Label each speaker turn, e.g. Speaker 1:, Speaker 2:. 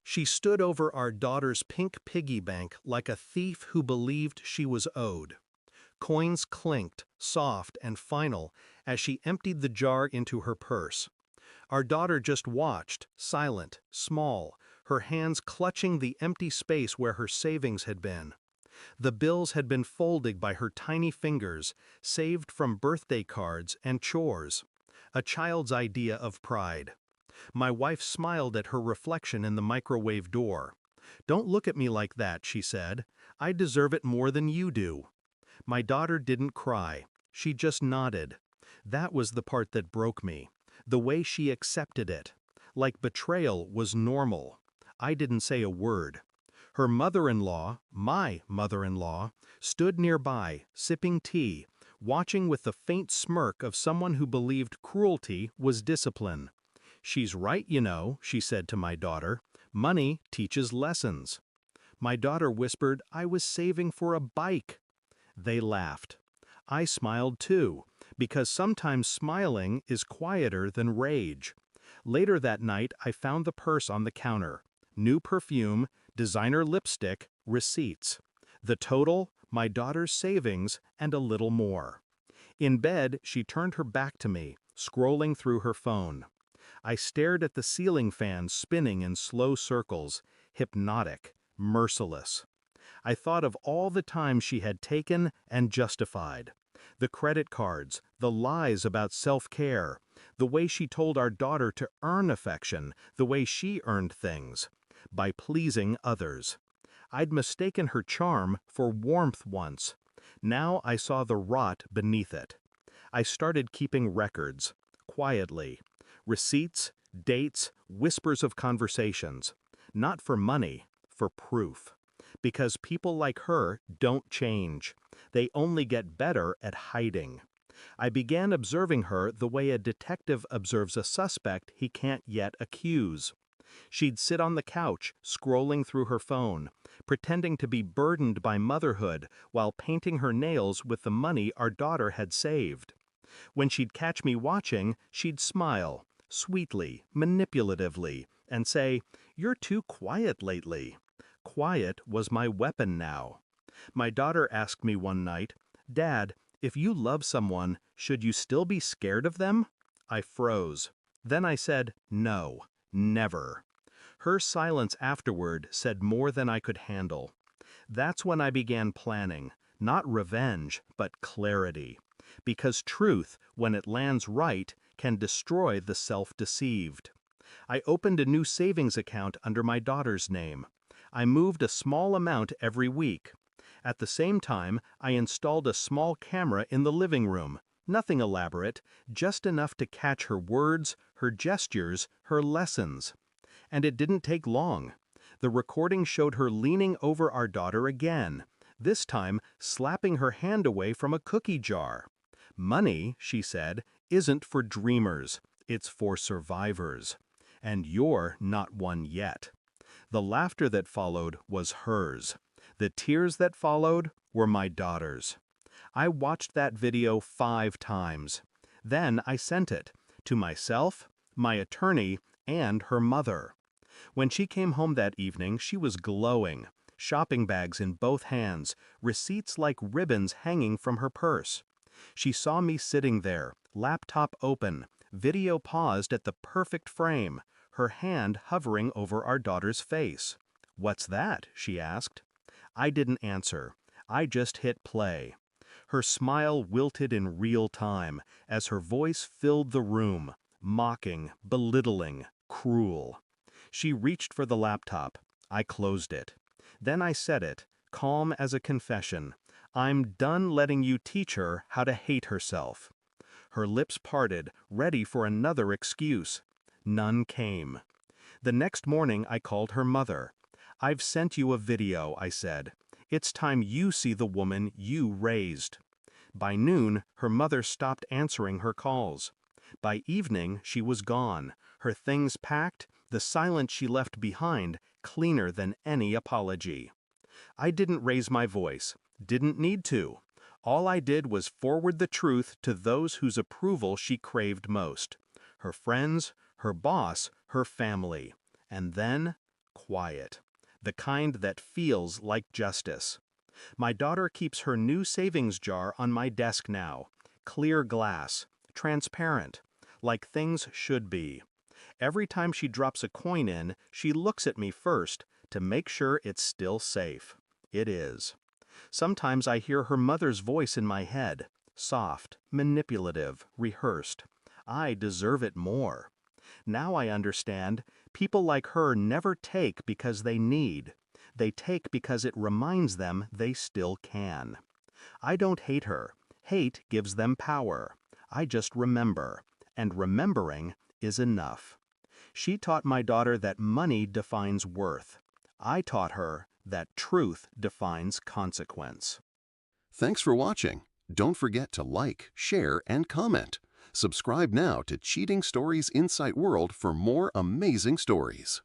Speaker 1: She stood over our daughter's pink piggy bank like a thief who believed she was owed. Coins clinked, soft and final, as she emptied the jar into her purse. Our daughter just watched, silent, small, her hands clutching the empty space where her savings had been. The bills had been folded by her tiny fingers, saved from birthday cards and chores. A child's idea of pride. My wife smiled at her reflection in the microwave door. "Don't look at me like that," she said. "I deserve it more than you do." My daughter didn't cry. She just nodded. That was the part that broke me. The way she accepted it. Like betrayal was normal. I didn't say a word. Her mother-in-law, my mother-in-law, stood nearby, sipping tea, watching with the faint smirk of someone who believed cruelty was discipline. "She's right, you know," she said to my daughter. "Money teaches lessons." My daughter whispered, "I was saving for a bike." They laughed. I smiled too, because sometimes smiling is quieter than rage. Later that night, I found the purse on the counter. New perfume, designer lipstick, receipts. The total, my daughter's savings, and a little more. In bed, she turned her back to me, scrolling through her phone. I stared at the ceiling fan spinning in slow circles, hypnotic, merciless. I thought of all the time she had taken and justified. The credit cards, the lies about self-care, the way she told our daughter to earn affection, the way she earned things. By pleasing others. I'd mistaken her charm for warmth once. Now I saw the rot beneath it. I started keeping records, quietly. Receipts, dates, whispers of conversations. Not for money, for proof. Because people like her don't change. They only get better at hiding. I began observing her the way a detective observes a suspect he can't yet accuse. She'd sit on the couch, scrolling through her phone, pretending to be burdened by motherhood while painting her nails with the money our daughter had saved. When she'd catch me watching, she'd smile, sweetly, manipulatively, and say, "You're too quiet lately." Quiet was my weapon now. My daughter asked me one night, "Dad, if you love someone, should you still be scared of them?" I froze. Then I said, "No, never." Her silence afterward said more than I could handle. That's when I began planning, not revenge, but clarity. Because truth, when it lands right, can destroy the self-deceived. I opened a new savings account under my daughter's name. I moved a small amount every week. At the same time, I installed a small camera in the living room. Nothing elaborate, just enough to catch her words, her gestures, her lessons. And it didn't take long. The recording showed her leaning over our daughter again, this time slapping her hand away from a cookie jar. "Money," she said, "isn't for dreamers, it's for survivors. And you're not one yet." The laughter that followed was hers. The tears that followed were my daughter's. I watched that video 5 times. Then I sent it to myself, my attorney, and her mother. When she came home that evening, she was glowing, shopping bags in both hands, receipts like ribbons hanging from her purse. She saw me sitting there, laptop open, video paused at the perfect frame, her hand hovering over our daughter's face. "What's that?" she asked. I didn't answer. I just hit play. Her smile wilted in real time as her voice filled the room, mocking, belittling, cruel. She reached for the laptop. I closed it. Then I said it, calm as a confession. "I'm done letting you teach her how to hate herself." Her lips parted, ready for another excuse. None came. The next morning I called her mother. "I've sent you a video," I said. "It's time you see the woman you raised." By noon, her mother stopped answering her calls. By evening, she was gone, her things packed, the silence she left behind cleaner than any apology. I didn't raise my voice, didn't need to. All I did was forward the truth to those whose approval she craved most. Her friends, her boss, her family. And then, quiet, the kind that feels like justice. My daughter keeps her new savings jar on my desk now, clear glass, transparent, like things should be. Every time she drops a coin in, she looks at me first to make sure it's still safe. It is. Sometimes I hear her mother's voice in my head, soft, manipulative, rehearsed. I deserve it more. Now I understand, people like her never take because they need. They take because it reminds them they still can. I don't hate her. Hate gives them power. I just remember, and remembering is enough. She taught my daughter that money defines worth. I taught her that truth defines consequence.
Speaker 2: Thanks for watching. Don't forget to like, share, and comment. Subscribe now to Cheating Stories Insight World for more amazing stories.